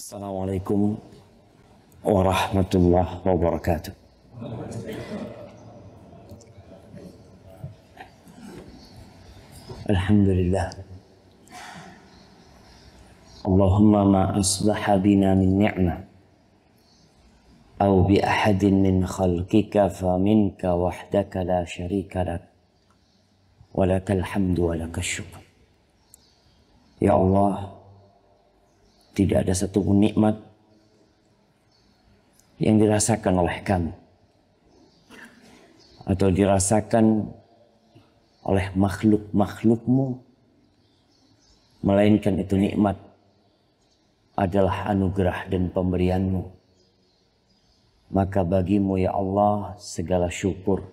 Assalamualaikum warahmatullahi wabarakatuh. Alhamdulillah. Allahumma ma asbaha bina min ni'mah aw bi ahadin min khalqika fa minka wahdaka la syarika lak wa lakal hamdu wa lakas syukr. Ya Allah, tidak ada satu pun nikmat yang dirasakan oleh kami atau dirasakan oleh makhluk-makhlukmu, melainkan itu nikmat adalah anugerah dan pemberianmu. Maka bagimu ya Allah segala syukur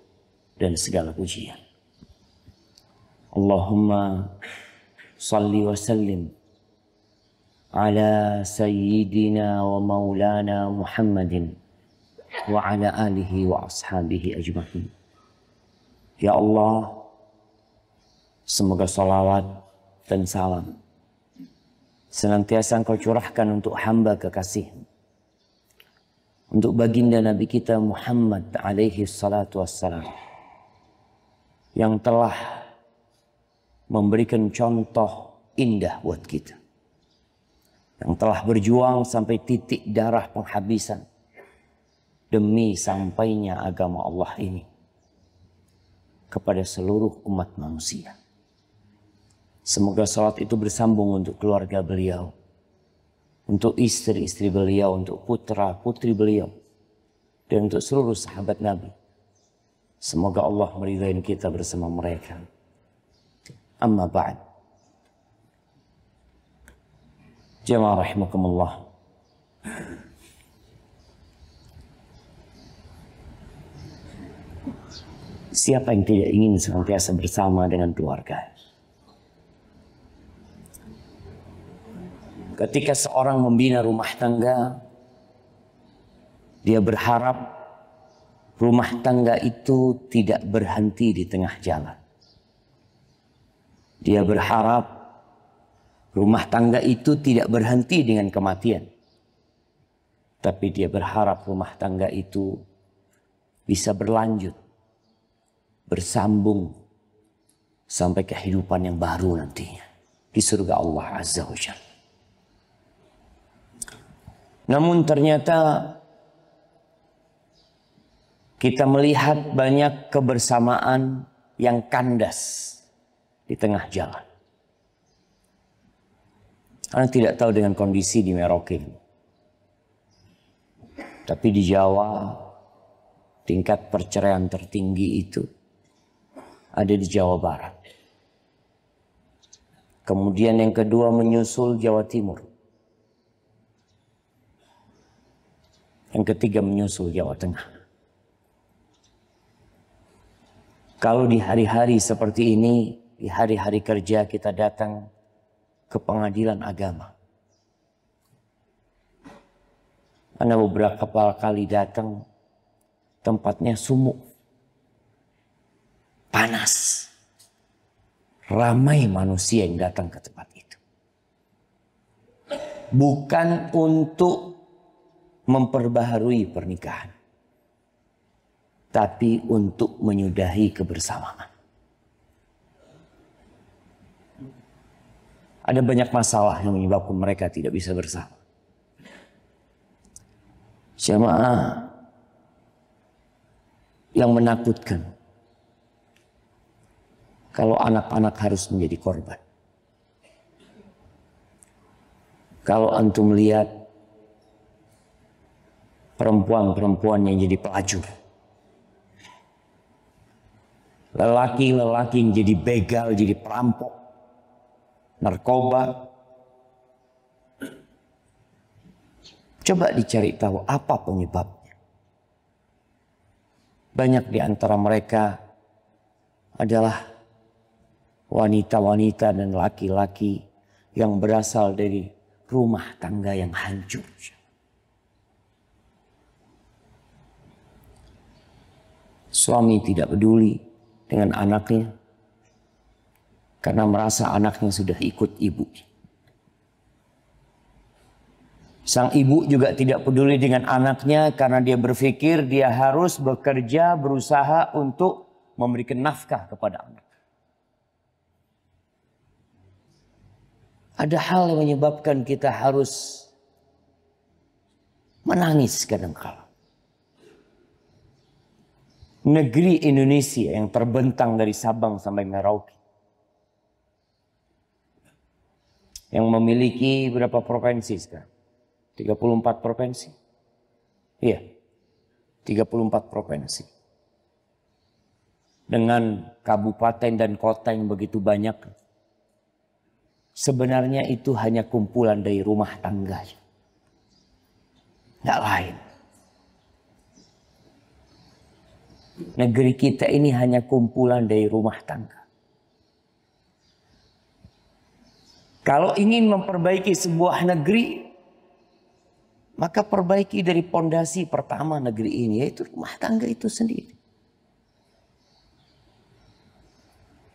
dan segala pujian. Allahumma salli wa sallim ala sayyidina wa maulana Muhammadin wa ala alihi wa ashabihi ajma'in. Ya Allah, semoga salawat dan salam senantiasa Engkau curahkan untuk hamba kekasih, untuk baginda Nabi kita Muhammad alaihi salatu wassalam, yang telah memberikan contoh indah buat kita, yang telah berjuang sampai titik darah penghabisan demi sampainya agama Allah ini kepada seluruh umat manusia. Semoga salat itu bersambung untuk keluarga beliau, untuk istri-istri beliau, untuk putra-putri beliau, dan untuk seluruh sahabat Nabi. Semoga Allah meridai kita bersama mereka. Amma ba'd. Jamaah rahimakumullah. Siapa yang tidak ingin senantiasa bersama dengan keluarga? Ketika seorang membina rumah tangga, dia berharap rumah tangga itu tidak berhenti di tengah jalan. Dia berharap rumah tangga itu tidak berhenti dengan kematian. Tapi dia berharap rumah tangga itu bisa berlanjut, bersambung sampai kehidupan yang baru nantinya di surga Allah Azza wa Jalla. Namun ternyata kita melihat banyak kebersamaan yang kandas di tengah jalan. Karena tidak tahu dengan kondisi di Merauke. Tapi di Jawa tingkat perceraian tertinggi itu ada di Jawa Barat. Kemudian yang kedua menyusul Jawa Timur. Yang ketiga menyusul Jawa Tengah. Kalau di hari-hari seperti ini, di hari-hari kerja kita datang ke pengadilan agama. Ana beberapa kali datang, tempatnya sumuk, panas, ramai manusia yang datang ke tempat itu. Bukan untuk memperbaharui pernikahan, tapi untuk menyudahi kebersamaan. Ada banyak masalah yang menyebabkan mereka tidak bisa bersama. Jamaah yang menakutkan kalau anak-anak harus menjadi korban. Kalau antum lihat perempuan-perempuan yang jadi pelacur, lelaki-lelaki yang jadi begal, jadi perampok, narkoba. Coba dicari tahu apa penyebabnya. Banyak di antara mereka adalah wanita-wanita dan laki-laki yang berasal dari rumah tangga yang hancur. Suami tidak peduli dengan anaknya karena merasa anaknya sudah ikut ibu. Sang ibu juga tidak peduli dengan anaknya karena dia berpikir dia harus bekerja, berusaha untuk memberikan nafkah kepada anak. Ada hal yang menyebabkan kita harus menangis kadang-kala. Negeri Indonesia yang terbentang dari Sabang sampai Merauke, yang memiliki berapa provinsi sekarang? 34 provinsi. Iya, 34 provinsi. Dengan kabupaten dan kota yang begitu banyak. Sebenarnya itu hanya kumpulan dari rumah tangga. Tidak lain. Negeri kita ini hanya kumpulan dari rumah tangga. Kalau ingin memperbaiki sebuah negeri, maka perbaiki dari pondasi pertama negeri ini, yaitu rumah tangga itu sendiri.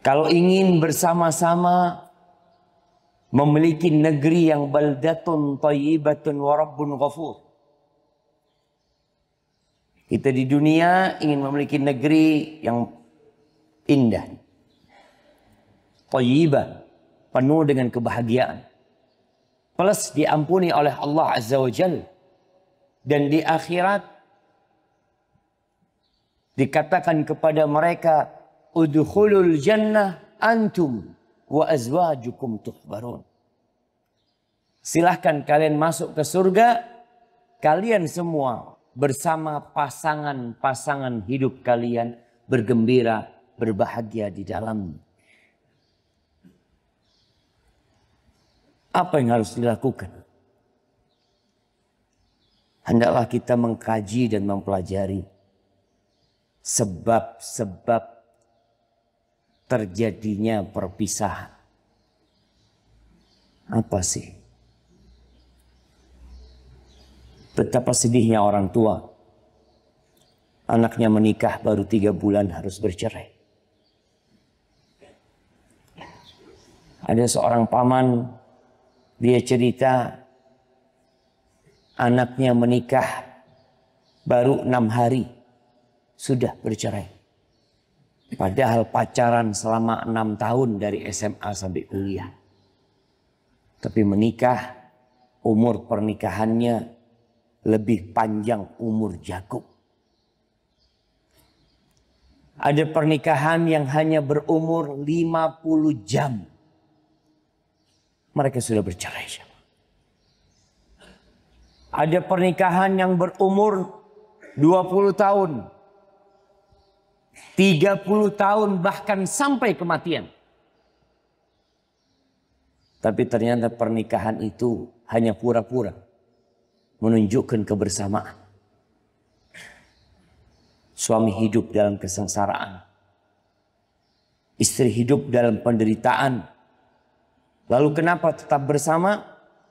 Kalau ingin bersama-sama memiliki negeri yang baldatun thayyibatun wa rabbun ghafur. Kita di dunia ingin memiliki negeri yang indah, thayyibah, penuh dengan kebahagiaan. Plus diampuni oleh Allah Azza wa Jalla. Dan di akhirat dikatakan kepada mereka, udkhulul jannah antum wa azwajukum tuhbarun. Silahkan kalian masuk ke surga, kalian semua bersama pasangan-pasangan hidup kalian bergembira, berbahagia di dalamnya. Apa yang harus dilakukan? Hendaklah kita mengkaji dan mempelajari sebab-sebab terjadinya perpisahan. Apa sih? Betapa sedihnya orang tua. Anaknya menikah baru 3 bulan harus bercerai. Ada seorang paman, dia cerita anaknya menikah baru 6 hari sudah bercerai. Padahal pacaran selama 6 tahun dari SMA sampai kuliah. Tapi menikah, umur pernikahannya lebih panjang umur jagung. Ada pernikahan yang hanya berumur 50 jam. Mereka sudah bercerai. Ada pernikahan yang berumur 20 tahun. 30 tahun bahkan sampai kematian. Tapi ternyata pernikahan itu hanya pura-pura. Menunjukkan kebersamaan. Suami hidup dalam kesengsaraan. Istri hidup dalam penderitaan. Lalu kenapa tetap bersama?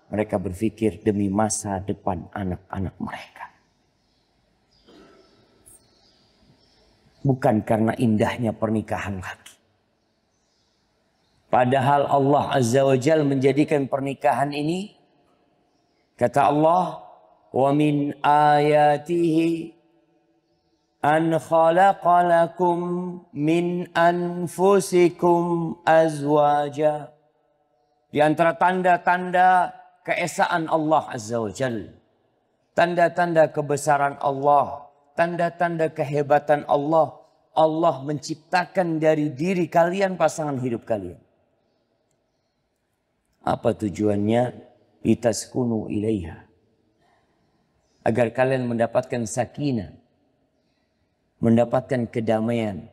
Mereka berpikir demi masa depan anak-anak mereka. Bukan karena indahnya pernikahan lagi. Padahal Allah Azza wa Jalla menjadikan pernikahan ini, kata Allah, wa min ayatihi an khalaqa lakum min anfusikum azwaja. Di antara tanda-tanda keesaan Allah Azza wa Jalla, tanda-tanda kebesaran Allah, tanda-tanda kehebatan Allah, Allah menciptakan dari diri kalian pasangan hidup kalian. Apa tujuannya? Litaskunu ilaiha. Agar kalian mendapatkan sakinah, mendapatkan kedamaian.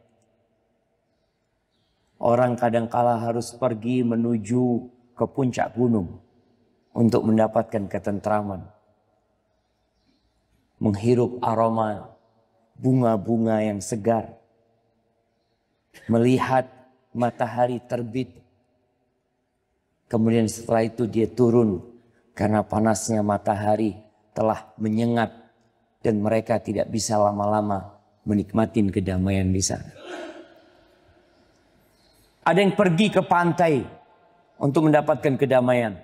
Orang kadangkala harus pergi menuju ke puncak gunung untuk mendapatkan ketentraman. Menghirup aroma bunga-bunga yang segar. Melihat matahari terbit. Kemudian setelah itu dia turun karena panasnya matahari telah menyengat dan mereka tidak bisa lama-lama menikmati kedamaian di sana. Ada yang pergi ke pantai untuk mendapatkan kedamaian.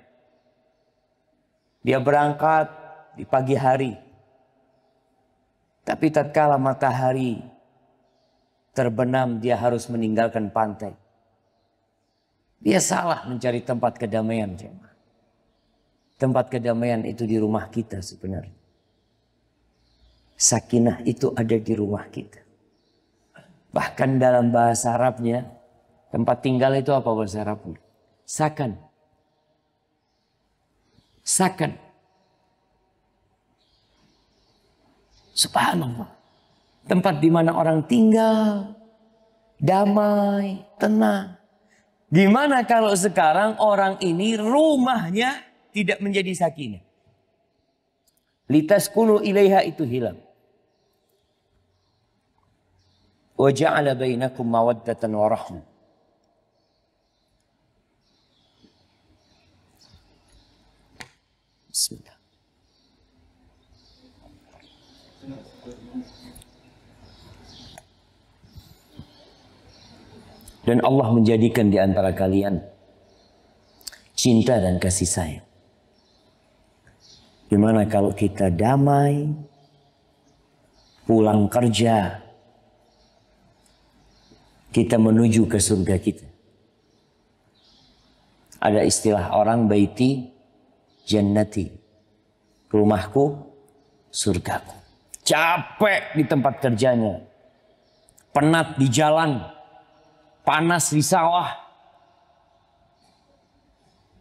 Dia berangkat di pagi hari. Tapi tatkala matahari terbenam, dia harus meninggalkan pantai. Dia salah mencari tempat kedamaian. Tempat kedamaian itu di rumah kita sebenarnya. Sakinah itu ada di rumah kita. Bahkan dalam bahasa Arabnya, tempat tinggal itu apa bahasa Arabnya? Sakan. Sakan. Subhanallah. Tempat di mana orang tinggal, damai, tenang. Gimana kalau sekarang orang ini rumahnya tidak menjadi sakinah? Litaskunu ilaiha itu hilang. Wa ja'ala bainakum mawaddatan wa rahmah. Bismillah. Dan Allah menjadikan di antara kalian cinta dan kasih sayang. Gimana kalau kita damai, pulang kerja, kita menuju ke surga kita. Ada istilah orang baiti jannati, rumahku surgaku. Capek di tempat kerjanya, penat di jalan, panas di sawah.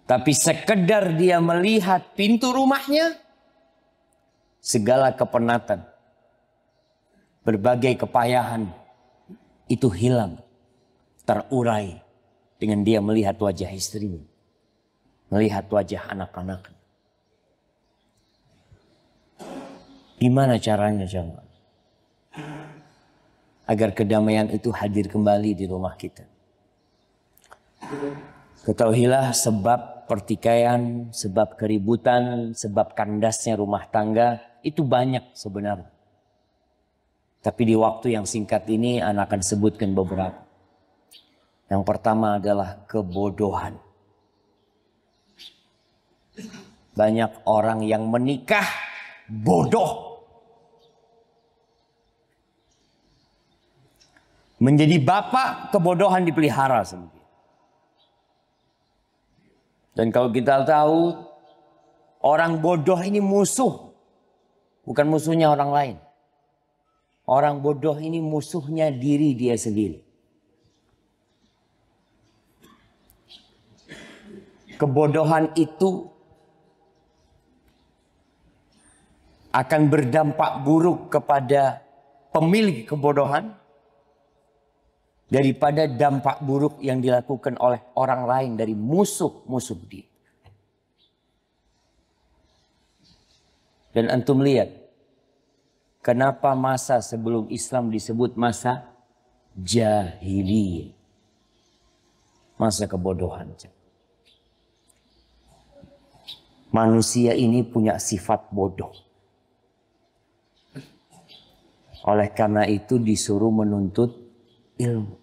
Tapi sekedar dia melihat pintu rumahnya, segala kepenatan, berbagai kepayahan itu hilang, terurai dengan dia melihat wajah istrinya, melihat wajah anak-anaknya. Gimana caranya jemaah? Agar kedamaian itu hadir kembali di rumah kita. Ketahuilah sebab pertikaian, sebab keributan, sebab kandasnya rumah tangga itu banyak sebenarnya. Tapi di waktu yang singkat ini anak akan sebutkan beberapa. Yang pertama adalah kebodohan. Banyak orang yang menikah bodoh. Menjadi bapak, kebodohan dipelihara sendiri. Dan kalau kita tahu, orang bodoh ini musuh. Bukan musuhnya orang lain. Orang bodoh ini musuhnya diri dia sendiri. Kebodohan itu akan berdampak buruk kepada pemilik kebodohan daripada dampak buruk yang dilakukan oleh orang lain dari musuh-musuh dia. Dan antum lihat, kenapa masa sebelum Islam disebut masa jahiliyah, masa kebodohan. Manusia ini punya sifat bodoh. Oleh karena itu disuruh menuntut ilmu.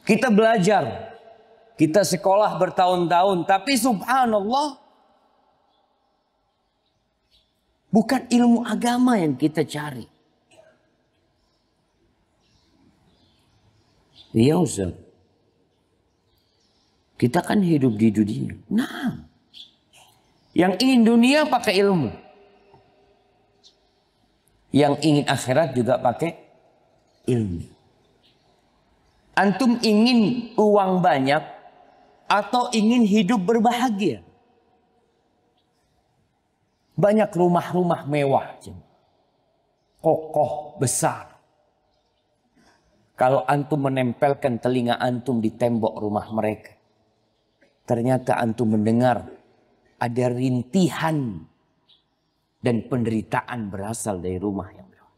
Kita belajar, kita sekolah bertahun-tahun, tapi subhanallah, bukan ilmu agama yang kita cari. Iya Ustaz, kita kan hidup di dunia. Nah, yang ingin dunia pakai ilmu, yang ingin akhirat juga pakai ilmu. Antum ingin uang banyak atau ingin hidup berbahagia? Banyak rumah-rumah mewah, kokoh, besar. Kalau antum menempelkan telinga antum di tembok rumah mereka, ternyata antum mendengar ada rintihan dan penderitaan berasal dari rumah yang mewah.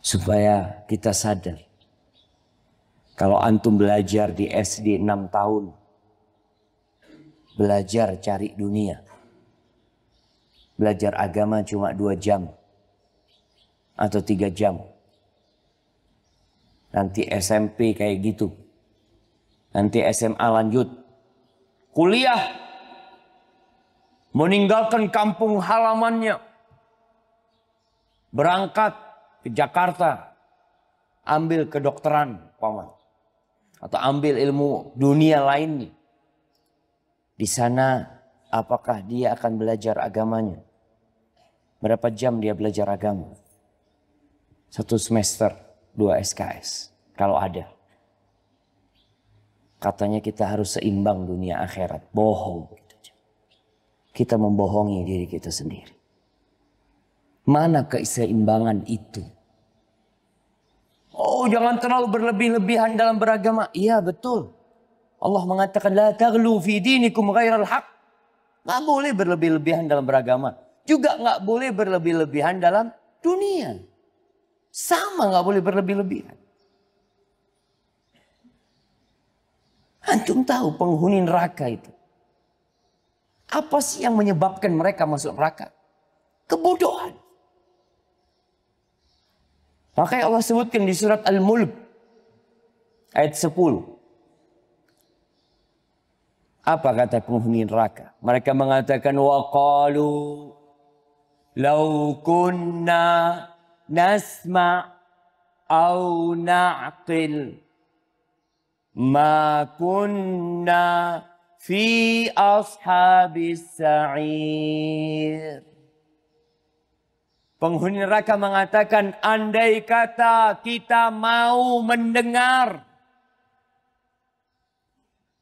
Supaya kita sadar, kalau antum belajar di SD 6 tahun, belajar cari dunia, belajar agama cuma 2 jam atau 3 jam. Nanti SMP kayak gitu, Nanti SMA lanjut. Kuliah. Meninggalkan kampung halamannya. Berangkat ke Jakarta. Ambil kedokteran, paman. Atau ambil ilmu dunia lainnya. Di sana apakah dia akan belajar agamanya? Berapa jam dia belajar agama? 1 semester, 2 SKS. Kalau ada. Katanya kita harus seimbang dunia akhirat. Bohong. Kita membohongi diri kita sendiri. Mana keseimbangan itu? Oh, jangan terlalu berlebih-lebihan dalam beragama. Iya, betul. Allah mengatakan la taghlu fi dinikum ghairal haq. Enggak boleh berlebih-lebihan dalam beragama. Juga enggak boleh berlebih-lebihan dalam dunia. Sama enggak boleh berlebih-lebihan. Antum tahu penghuni neraka itu. Apa sih yang menyebabkan mereka masuk neraka? Kebodohan. Makanya Allah sebutkan di surat Al-Mulk ayat 10. Apa kata penghuni neraka? Mereka mengatakan wa qalu law kunna nasma' au na'qil ma kunna fi ashabis sa'ir. Penghuni neraka mengatakan, andai kata kita mau mendengar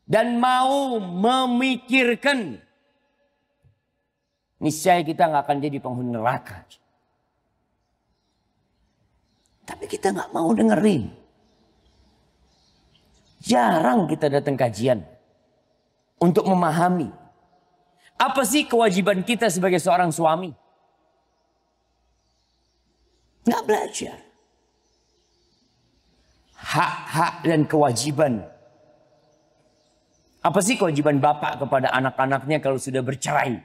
dan mau memikirkan, niscaya kita nggak akan jadi penghuni neraka. Tapi kita nggak mau dengerin. Jarang kita datang kajian untuk memahami apa sih kewajiban kita sebagai seorang suami. Nggak belajar. Hak-hak dan kewajiban. Apa sih kewajiban bapak kepada anak-anaknya kalau sudah bercerai?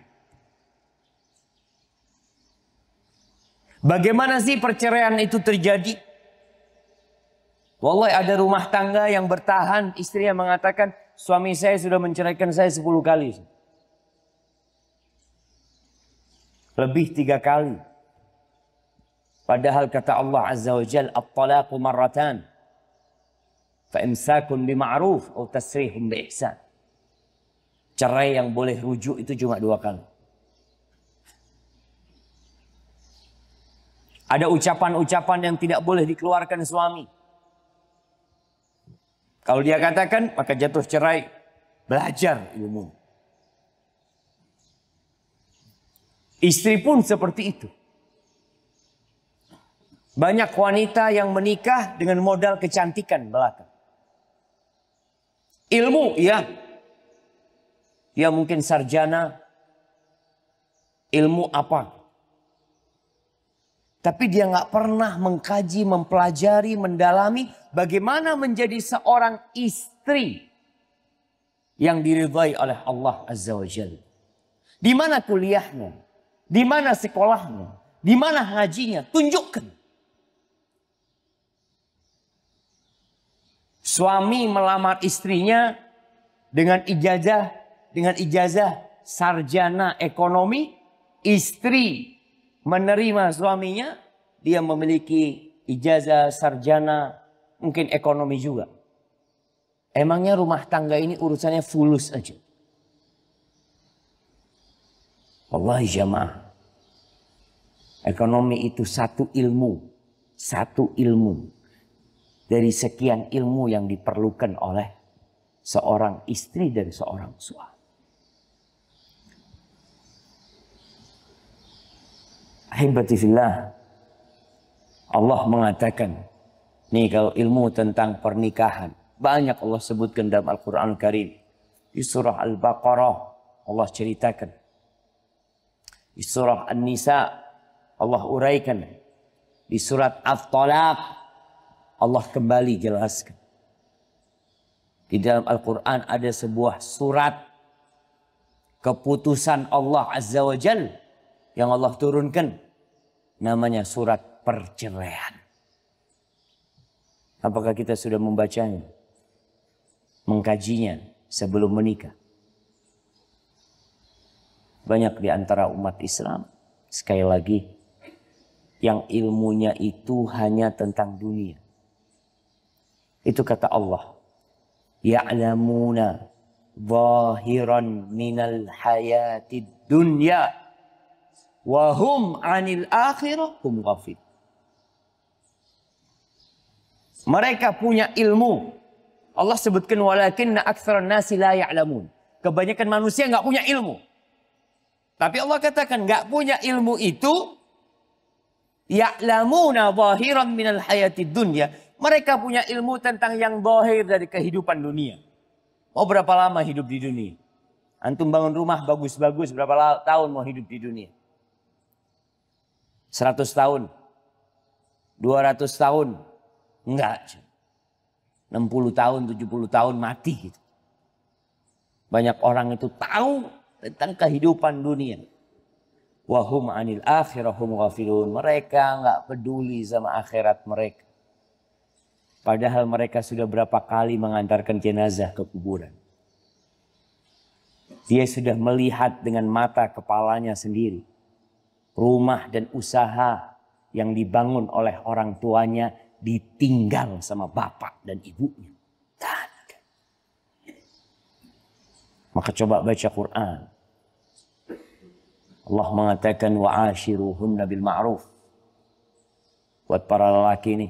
Bagaimana sih perceraian itu terjadi? Wallahi ada rumah tangga yang bertahan. Istrinya mengatakan, suami saya sudah menceraikan saya 10 kali. Lebih 3 kali. Padahal kata Allah Azza wa Jal, at-talaqu marratan. Fa'imsakun bima'ruf atau tasrihun bi'ihsan. Cerai yang boleh rujuk itu cuma 2 kali. Ada ucapan-ucapan yang tidak boleh dikeluarkan suami. Kalau dia katakan, maka jatuh cerai. Belajar ilmu. Istri pun seperti itu. Banyak wanita yang menikah dengan modal kecantikan belaka. Ilmu, iya. Dia mungkin sarjana. Ilmu apa? Tapi dia nggak pernah mengkaji, mempelajari, mendalami bagaimana menjadi seorang istri yang diridhai oleh Allah Azza wa Jalla. Di mana kuliahnya? Di mana sekolahnya? Di mana ngajinya? Tunjukkan. Suami melamar istrinya dengan ijazah sarjana ekonomi. Istri menerima suaminya, dia memiliki ijazah sarjana mungkin ekonomi juga. Emangnya rumah tangga ini urusannya fulus aja? Wallahi jamaah. Ekonomi itu satu ilmu. Satu ilmu. Dari sekian ilmu yang diperlukan oleh seorang istri dan seorang suami. Ahibati fillah. Allah mengatakan. Nih kalau ilmu tentang pernikahan. Banyak Allah sebutkan dalam Al-Quran Al-Karim. Di surah Al-Baqarah. Allah ceritakan. Di surah An-Nisa. Allah uraikan. Di surat At-Talaq. Allah kembali jelaskan. Di dalam Al-Quran ada sebuah surat keputusan Allah Azza wa Jal yang Allah turunkan. Namanya surat perceraian. Apakah kita sudah membacanya? mengkajinya sebelum menikah. Banyak di antara umat Islam, sekali lagi, yang ilmunya itu hanya tentang dunia. Itu kata Allah. Ya'lamuna zahiran minal hayatid dunya wa hum 'anil akhirah hum ghafil. Mereka punya ilmu. Allah sebutkan walakinna aktsaran nasi la ya'lamun. Kebanyakan manusia enggak punya ilmu. Tapi Allah katakan enggak punya ilmu itu ya'lamuna zahiran minal hayatid dunya. Mereka punya ilmu tentang yang zahir dari kehidupan dunia. Mau berapa lama hidup di dunia? Antum bangun rumah bagus-bagus, berapa tahun mau hidup di dunia? 100 tahun? 200 tahun? Enggak. 60 tahun, 70 tahun mati gitu. Banyak orang itu tahu tentang kehidupan dunia. Wahum 'anil akhirah hum ghafilun. Mereka enggak peduli sama akhirat mereka. Padahal mereka sudah berapa kali mengantarkan jenazah ke kuburan. Dia sudah melihat dengan mata kepalanya sendiri. Rumah dan usaha yang dibangun oleh orang tuanya ditinggal sama bapak dan ibunya. Maka coba baca Quran. Allah mengatakan wa'ashiruhunna bil ma'ruf. Buat para lelaki ini,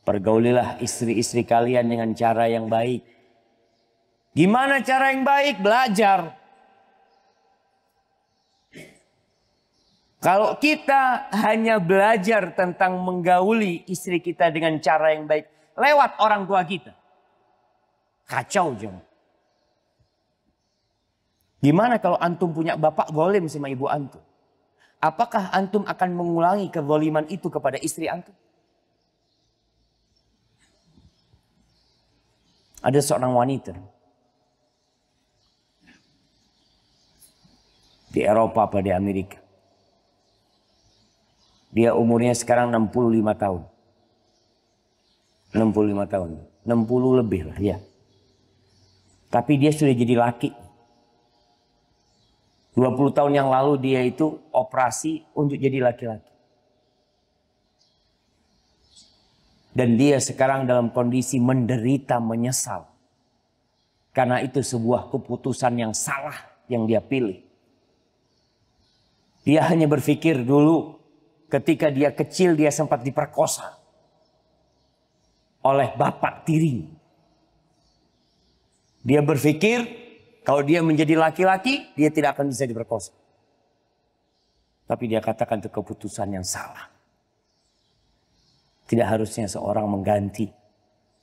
pergaulilah istri-istri kalian dengan cara yang baik. Gimana cara yang baik? Belajar. Kalau kita hanya belajar tentang menggauli istri kita dengan cara yang baik lewat orang tua kita, kacau jemaah. Gimana kalau antum punya bapak zalim sama ibu antum? Apakah antum akan mengulangi kezaliman itu kepada istri antum? Ada seorang wanita di Eropa apa di Amerika. Dia umurnya sekarang 65 tahun. 65 tahun. 60 lebih lah ya. Tapi dia sudah jadi laki. 20 tahun yang lalu dia itu operasi untuk jadi laki-laki. Dan dia sekarang dalam kondisi menderita, menyesal. Karena itu sebuah keputusan yang salah yang dia pilih. Dia hanya berpikir dulu ketika dia kecil dia sempat diperkosa oleh bapak tirinya. Dia berpikir kalau dia menjadi laki-laki dia tidak akan bisa diperkosa. Tapi dia katakan itu keputusan yang salah. Tidak harusnya seorang mengganti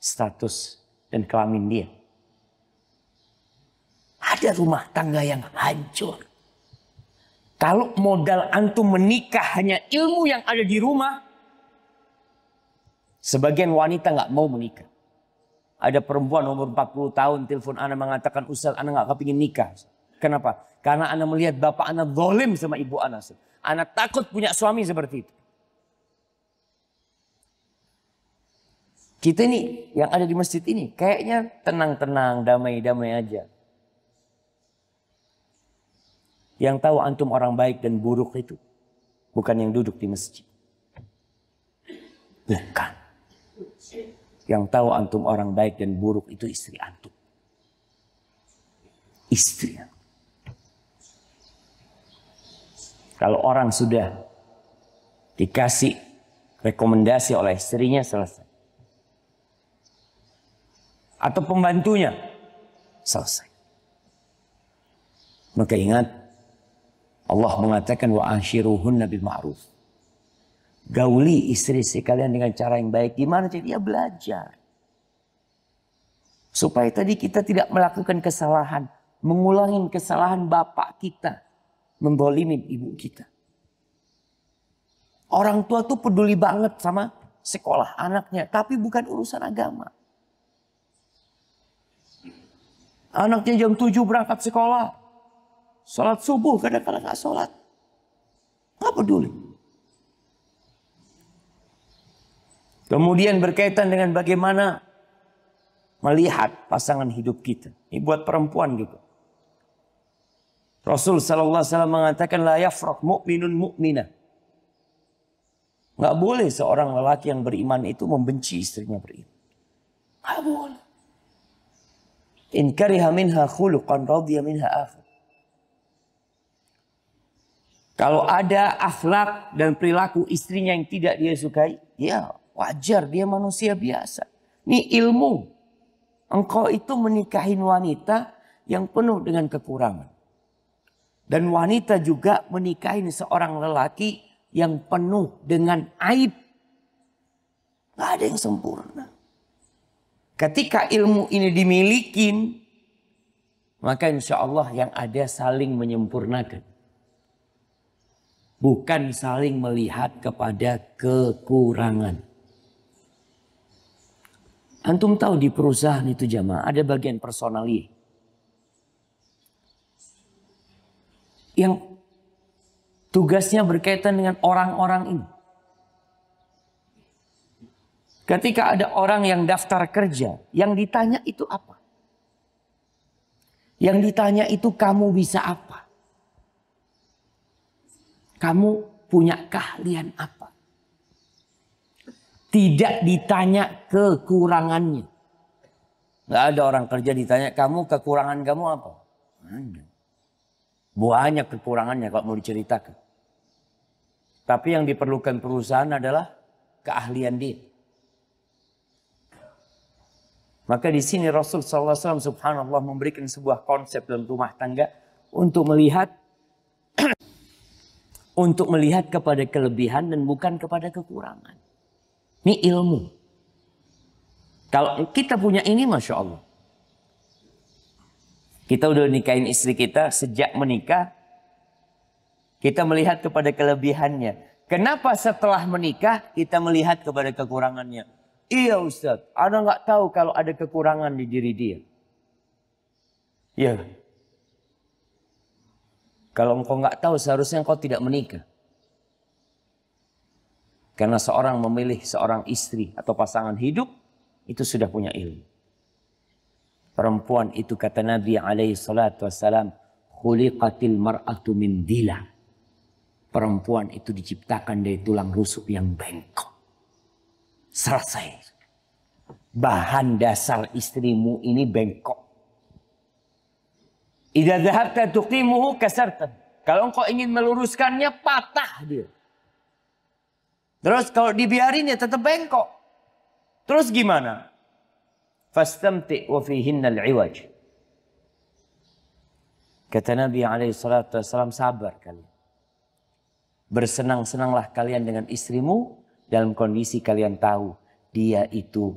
status dan kelamin dia. Ada rumah tangga yang hancur. Kalau modal antum menikah hanya ilmu yang ada di rumah. Sebagian wanita nggak mau menikah. Ada perempuan umur 40 tahun telepon ana mengatakan, Ustaz ana nggak kepingin nikah. Kenapa? Karena ana melihat bapak ana zalim sama ibu ana. Ana takut punya suami seperti itu. Kita ini yang ada di masjid ini kayaknya tenang-tenang, damai-damai aja. Yang tahu antum orang baik dan buruk itu bukan yang duduk di masjid. Bukan. Yang tahu antum orang baik dan buruk itu istri antum. Istri. Kalau orang sudah dikasih rekomendasi oleh istrinya, selesai. Atau pembantunya, selesai. Maka ingat, Allah mengatakan wa'ashiruhunna bil ma'ruf. Gauli istri-istri kalian dengan cara yang baik. Gimana jadi? Dia belajar. Supaya tadi kita tidak melakukan kesalahan. Mengulangi kesalahan bapak kita. Mendolimin ibu kita. Orang tua tuh peduli banget sama sekolah anaknya. Tapi bukan urusan agama. Anaknya jam 7 berangkat sekolah. Salat subuh kadang-kadang gak salat. Gak peduli. Kemudian berkaitan dengan bagaimana melihat pasangan hidup kita. Ini buat perempuan juga. Rasul sallallahu alaihi wasallam mengatakan la yafraq mu'minun mu'minah. Nggak boleh seorang lelaki yang beriman itu membenci istrinya beriman. Nggak boleh. In kariha minha khuluqan radiya minha akhar. Kalau ada akhlak dan perilaku istrinya yang tidak dia sukai, ya wajar, dia manusia biasa. Ini ilmu. Engkau itu menikahin wanita yang penuh dengan kekurangan. Dan wanita juga menikahin seorang lelaki yang penuh dengan aib. Gak ada yang sempurna. Ketika ilmu ini dimiliki, maka insya Allah yang ada saling menyempurnakan. Bukan saling melihat kepada kekurangan. Antum tahu di perusahaan itu jamaah ada bagian personalia. Yang tugasnya berkaitan dengan orang-orang ini. Ketika ada orang yang daftar kerja, yang ditanya itu apa? Yang ditanya itu kamu bisa apa? Kamu punya keahlian apa? Tidak ditanya kekurangannya. Gak ada orang kerja ditanya, kamu kekurangan kamu apa? Ada. Banyak kekurangannya kalau mau diceritakan. Tapi yang diperlukan perusahaan adalah keahlian dia. Maka di sini Rasul SAW subhanallah memberikan sebuah konsep dalam rumah tangga untuk melihat kepada kelebihan dan bukan kepada kekurangan. Ini ilmu. Kalau kita punya ini, Masya Allah. Kita udah nikahin istri kita, sejak menikah, kita melihat kepada kelebihannya. Kenapa setelah menikah, kita melihat kepada kekurangannya? Iya Ustaz, Anda nggak tahu kalau ada kekurangan di diri dia. Iya. Kalau engkau nggak tahu, seharusnya engkau tidak menikah. Karena seorang memilih seorang istri atau pasangan hidup, itu sudah punya ilmu. Perempuan itu kata Nabi alaihi salatu wassalam, khuliqatil mar'atu min dila. Perempuan itu diciptakan dari tulang rusuk yang bengkok. Selesai. Bahan dasar istrimu ini bengkok. Idza dhahabta tuqimuhu kasarta. Kalau engkau ingin meluruskannya, patah dia. Terus kalau dibiarin ya tetap bengkok. Terus gimana? Fastamti' wa fihinnal 'iwaj. Kata Nabi alaihi salatu wasallam, sabar kalian. Bersenang-senanglah kalian dengan istrimu dalam kondisi kalian tahu dia itu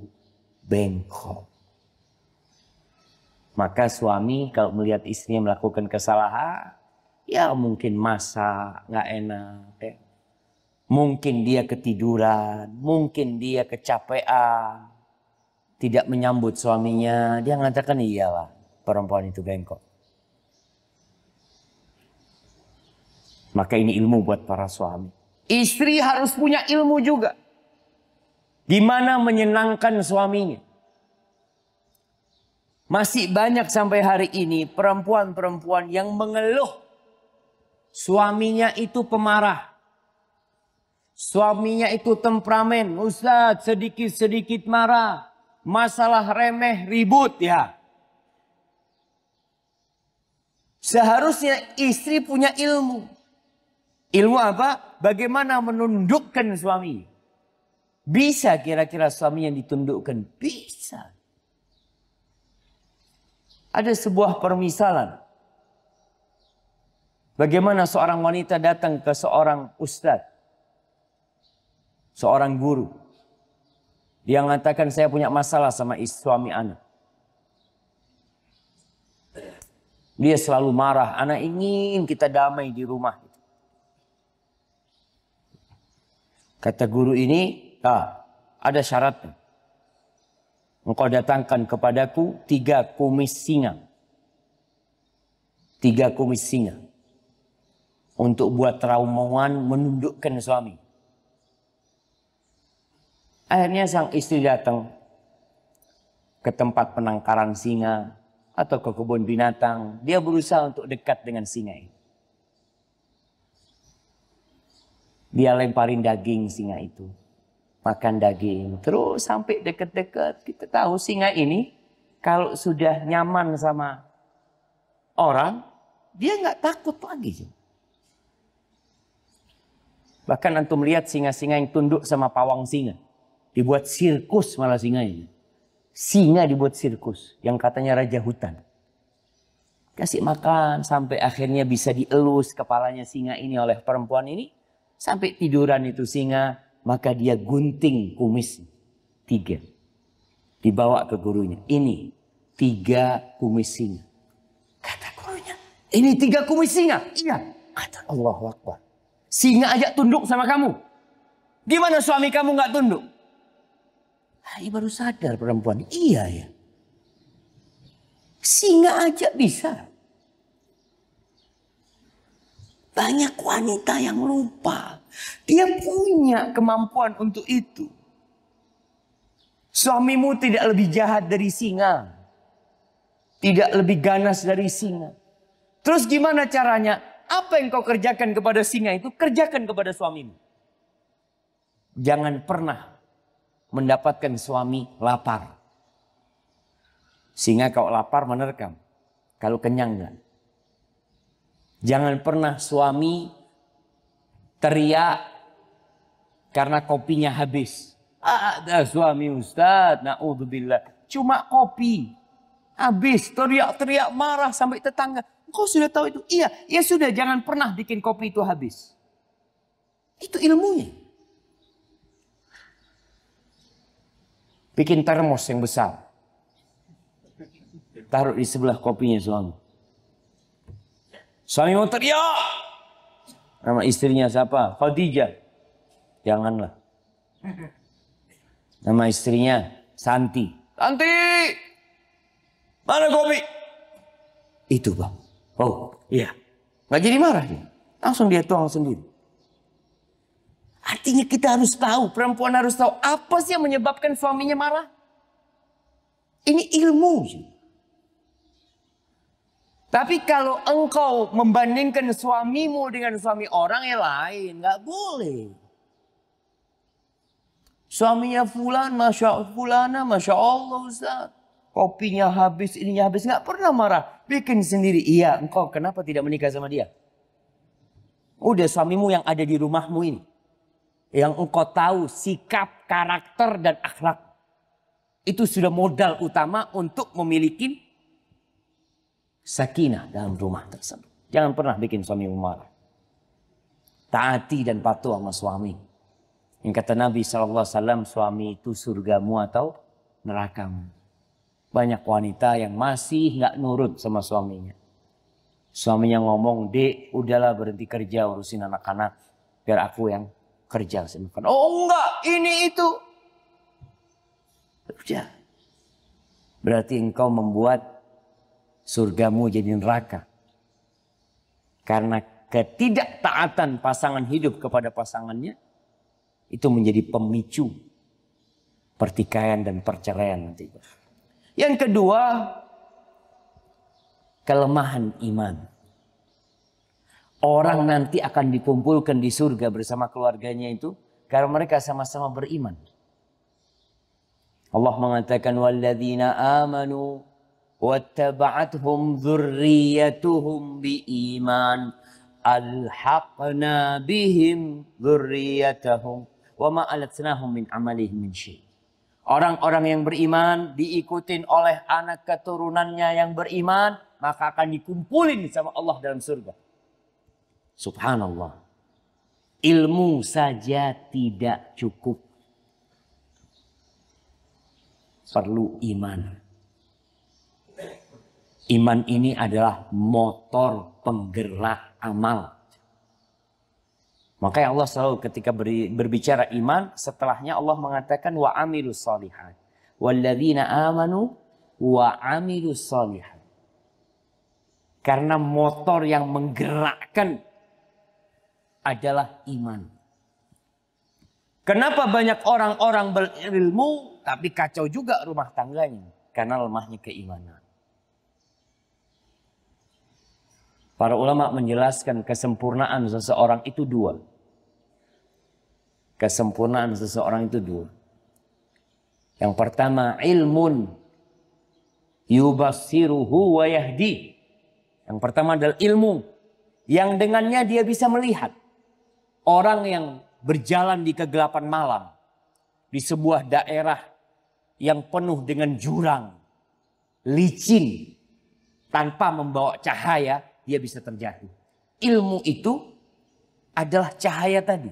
bengkok. Maka suami kalau melihat istrinya melakukan kesalahan, ya mungkin masak nggak enak, ya. Mungkin dia ketiduran, mungkin dia kecapean, tidak menyambut suaminya, dia mengatakan iyalah perempuan itu bengkok. Maka ini ilmu buat para suami. Istri harus punya ilmu juga. Gimana menyenangkan suaminya. Masih banyak sampai hari ini perempuan-perempuan yang mengeluh. Suaminya itu pemarah. Suaminya itu temperamen. Ustaz, sedikit-sedikit marah. Masalah remeh, ribut ya. Seharusnya istri punya ilmu. Ilmu apa? Bagaimana menundukkan suami. Bisa kira-kira suami yang ditundukkan? Bisa. Ada sebuah permisalan. Bagaimana seorang wanita datang ke seorang ustadz. Seorang guru. Dia mengatakan saya punya masalah sama suami anak. Dia selalu marah. Anak ingin kita damai di rumah. Kata guru ini, ada syaratnya. Engkau datangkan kepadaku 3 kumis singa. 3 kumis singa. Untuk buat ramuan menundukkan suami. Akhirnya sang istri datang. ke tempat penangkaran singa atau ke kebun binatang, dia berusaha untuk dekat dengan singa ini. Dia lemparin daging singa itu, makan daging, terus sampai dekat-dekat. Kita tahu singa ini kalau sudah nyaman sama orang, dia nggak takut lagi. Bahkan antum lihat singa-singa yang tunduk sama pawang singa, dibuat sirkus malah singa ini. Singa dibuat sirkus, yang katanya raja hutan. Kasih makan sampai akhirnya bisa dielus kepalanya singa ini oleh perempuan ini. Sampai tiduran itu singa, maka dia gunting kumis 3. Dibawa ke gurunya. Ini 3 kumis singa. Kata gurunya, ini 3 kumis singa? Iya. Kata Allahu Akbar. Singa aja tunduk sama kamu. Gimana suami kamu nggak tunduk? Ini baru sadar perempuan. Iya ya. Singa aja bisa. Banyak wanita yang lupa. Dia punya kemampuan untuk itu. Suamimu tidak lebih jahat dari singa. Tidak lebih ganas dari singa. Terus gimana caranya? Apa yang kau kerjakan kepada singa itu, kerjakan kepada suamimu. Jangan pernah mendapatkan suami lapar. Singa kalau lapar menerkam. Kalau kenyang enggak. Jangan pernah suami teriak karena kopinya habis. Ada suami Ustaz, na'udzubillah. Cuma kopi. Habis, teriak-teriak marah sampai tetangga. Kau sudah tahu itu? Iya, ya sudah, jangan pernah bikin kopi itu habis. Itu ilmunya. Bikin termos yang besar. Taruh di sebelah kopinya suami. Suami mau teriak. Nama istrinya siapa? Khadijah. Janganlah. Nama istrinya Santi. Santi! Mana kopi? Itu bang. Oh iya. Nggak jadi marah dia. Langsung dia tuang sendiri. Artinya kita harus tahu. Perempuan harus tahu. Apa sih yang menyebabkan suaminya marah? Ini ilmu. Tapi kalau engkau membandingkan suamimu dengan suami orang yang lain, nggak boleh. Suaminya fulan, masya Allah Ustaz. Kopinya habis, ininya habis, nggak pernah marah. Bikin sendiri. Iya, engkau kenapa tidak menikah sama dia? Udah suamimu yang ada di rumahmu ini. Yang engkau tahu sikap, karakter, dan akhlak. Itu sudah modal utama untuk memiliki sakinah dalam rumah tersebut. Jangan pernah bikin suami marah. Taati dan patuh sama suami. Yang kata Nabi SAW, suami itu surgamu atau nerakamu. Banyak wanita yang masih nggak nurut sama suaminya. Suaminya ngomong, Dek, udahlah berhenti kerja urusin anak-anak. Biar aku yang kerja. Oh enggak, ini itu. Udah. Berarti engkau membuat surgamu jadi neraka. Karena ketidaktaatan pasangan hidup kepada pasangannya. Itu menjadi pemicu pertikaian dan perceraian nanti. Yang kedua, kelemahan iman. Orang nanti akan dikumpulkan di surga bersama keluarganya itu. Karena mereka sama-sama beriman. Allah mengatakan, walladzina amanu wattaba'athum dzurriyyatuhum biiman alhaqna bihim dzurriyyatahum wa ma alatnahum min amalihim min syai'. Orang-orang yang beriman diikutin oleh anak keturunannya yang beriman, maka akan dikumpulin sama Allah dalam surga. Subhanallah. Ilmu saja tidak cukup. Perlu iman. Iman ini adalah motor penggerak amal. Makanya Allah selalu ketika berbicara iman, setelahnya Allah mengatakan wa amilus shalihat. Walladzina amanu wa amilus shalihat. Karena motor yang menggerakkan adalah iman. Kenapa banyak orang-orang berilmu tapi kacau juga rumah tangganya? karena lemahnya keimanan. Para ulama menjelaskan kesempurnaan seseorang itu dua. Kesempurnaan seseorang itu dua. Yang pertama, ilmun yubassiruhu wa yahdi. Yang pertama adalah ilmu yang dengannya dia bisa melihat orang yang berjalan di kegelapan malam di sebuah daerah yang penuh dengan jurang, licin, tanpa membawa cahaya, dia bisa terjatuh. Ilmu itu adalah cahaya tadi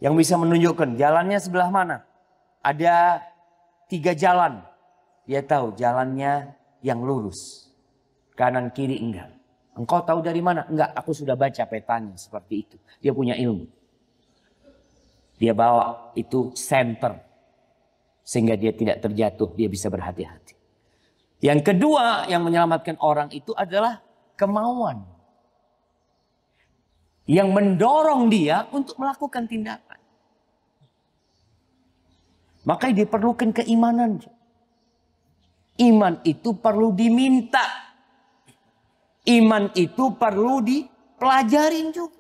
yang bisa menunjukkan jalannya sebelah mana. Ada 3 jalan. Dia tahu jalannya yang lurus. Kanan kiri enggak. Engkau tahu dari mana? Enggak, aku sudah baca petanya seperti itu. Dia punya ilmu. Dia bawa itu center. Sehingga dia tidak terjatuh, dia bisa berhati-hati. Yang kedua yang menyelamatkan orang itu adalah kemauan. Yang mendorong dia untuk melakukan tindakan. Maka diperlukan keimanan. Iman itu perlu diminta. Iman itu perlu dipelajarin juga.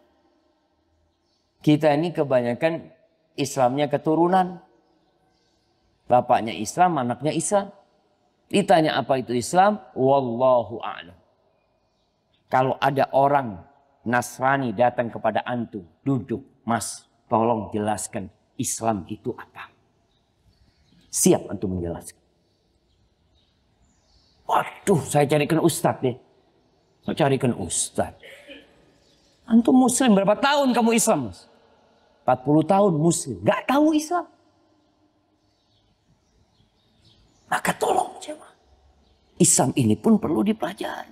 Kita ini kebanyakan Islamnya keturunan. Bapaknya Islam, anaknya Islam. Ditanya apa itu Islam? Wallahu a'lam. Kalau ada orang Nasrani datang kepada antum, duduk, Mas, tolong jelaskan Islam itu apa? Siap antum menjelaskan. Waduh, saya carikan ustadz deh. Saya carikan ustadz. Antum muslim, berapa tahun kamu Islam? 40 tahun muslim, gak tahu Islam. Maka tolong jemaah. Islam ini pun perlu dipelajari.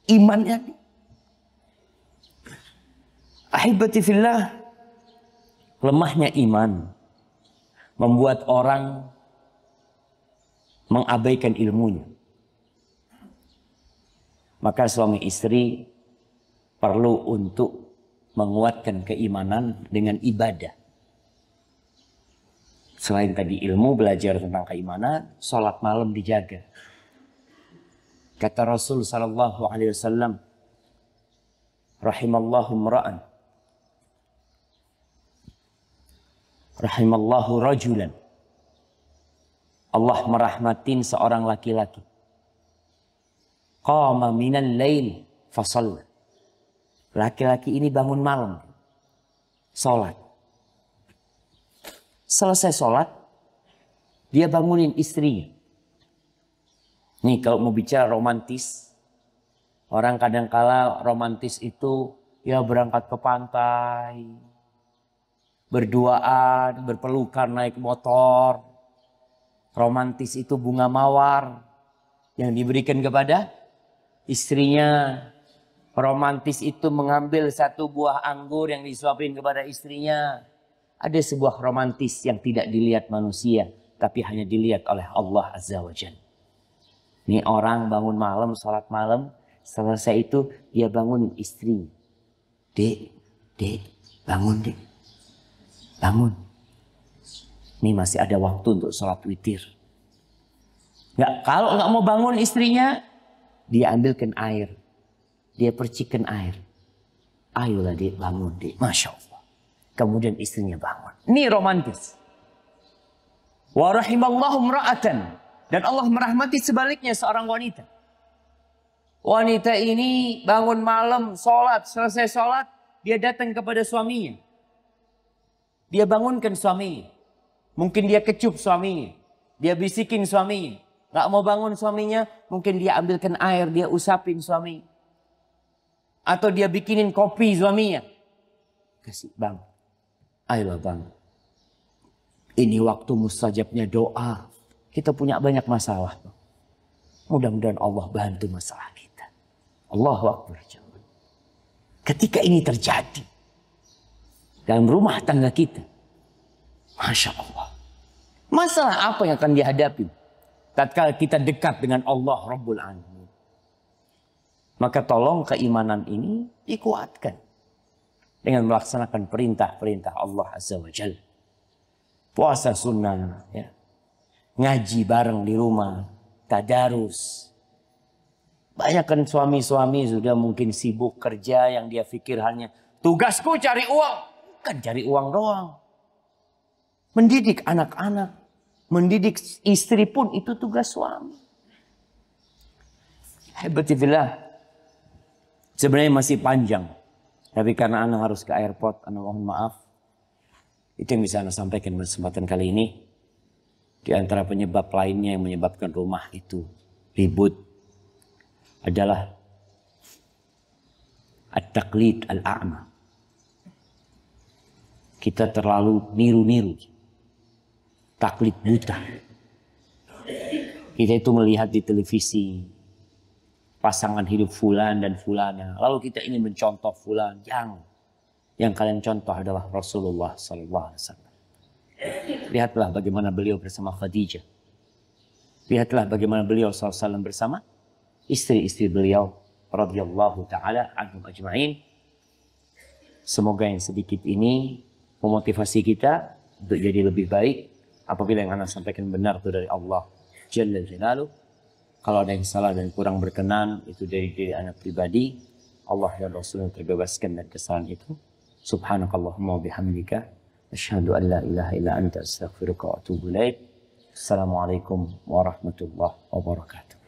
Imannya. Ahibati fillah. Lemahnya iman membuat orang mengabaikan ilmunya. Maka suami istri perlu untuk menguatkan keimanan dengan ibadah. Selain tadi ilmu, belajar tentang keimanan, sholat malam dijaga. Kata Rasul sallallahu alaihi wasallam, rahimallahu mra'an, rahimallahu rajulan. Allah merahmatin seorang laki-laki. Qama minal lail fasalla. Laki-laki ini bangun malam, sholat. Selesai sholat, dia bangunin istrinya. Nih kalau mau bicara romantis, orang kadang-kala romantis itu ya berangkat ke pantai, berduaan, berpelukan naik motor. Romantis itu bunga mawar yang diberikan kepada istrinya. Romantis itu mengambil satu buah anggur yang disuapin kepada istrinya. Ada sebuah romantis yang tidak dilihat manusia, tapi hanya dilihat oleh Allah Azza wa Jalla. Ini orang bangun malam, sholat malam, selesai itu dia bangun istri. Dek, bangun dek. Bangun. Ini masih ada waktu untuk sholat witir. Kalau nggak mau bangun istrinya, dia ambilkan air. Dia percikan air. Ayolah dek, bangun dek. Masya Allah. Kemudian istrinya bangun. Ini romantis. Wa rahimallahu mra'atan. Dan Allah merahmati sebaliknya seorang wanita. Wanita ini bangun malam, sholat. Selesai sholat, dia datang kepada suaminya. Dia bangunkan suaminya. Mungkin dia kecup suaminya. Dia bisikin suaminya. Gak mau bangun suaminya, mungkin dia ambilkan air, dia usapin suaminya. Atau dia bikinin kopi suaminya. Kasih, bang. Ayolah bang. Ini waktu mustajabnya doa. Kita punya banyak masalah. Mudah-mudahan Allah bantu masalah kita. Allahu Akbar. Ketika ini terjadi dalam rumah tangga kita, Masya Allah. Masalah apa yang akan dihadapi tatkala kita dekat dengan Allah Rabbul Alamin? Maka tolong keimanan ini dikuatkan dengan melaksanakan perintah-perintah Allah Azza wa Jalla. Puasa sunnah, ya. Ngaji bareng di rumah, tadarus. Banyak kan suami-suami sudah mungkin sibuk kerja yang dia pikir hanya tugasku cari uang. Bukan cari uang doang. Mendidik anak-anak, mendidik istri pun itu tugas suami. Hebatifillah. Sebenarnya masih panjang. Tapi karena Ana harus ke airport, Ana mohon maaf. Itu yang bisa Ana sampaikan pada kesempatan kali ini. Di antara penyebab lainnya yang menyebabkan rumah itu ribut adalah at-taqlid al-a'ma. Kita terlalu niru-niru. Taklid buta. Kita itu melihat di televisi pasangan hidup fulan dan fulana. Lalu kita ingin mencontoh fulan. Yang kalian contoh adalah Rasulullah SAW. Lihatlah bagaimana beliau bersama Khadijah. Lihatlah bagaimana beliau SAW bersama istri-istri beliau radhiyallahu taala anhum ajma'in. Semoga yang sedikit ini memotivasi kita untuk jadi lebih baik. Apabila yang Ana sampaikan benar itu dari Allah Jalla Jalaluh. Kalau ada yang salah dan kurang berkenan itu dari diri Ana pribadi. Allah dan Rasulullah terbebaskan dari kesalahan itu. Subhanakallahumma wa bihamdika asyhadu an la ilaha illa anta astaghfiruka wa atubu ilaik. Assalamualaikum warahmatullahi wabarakatuh.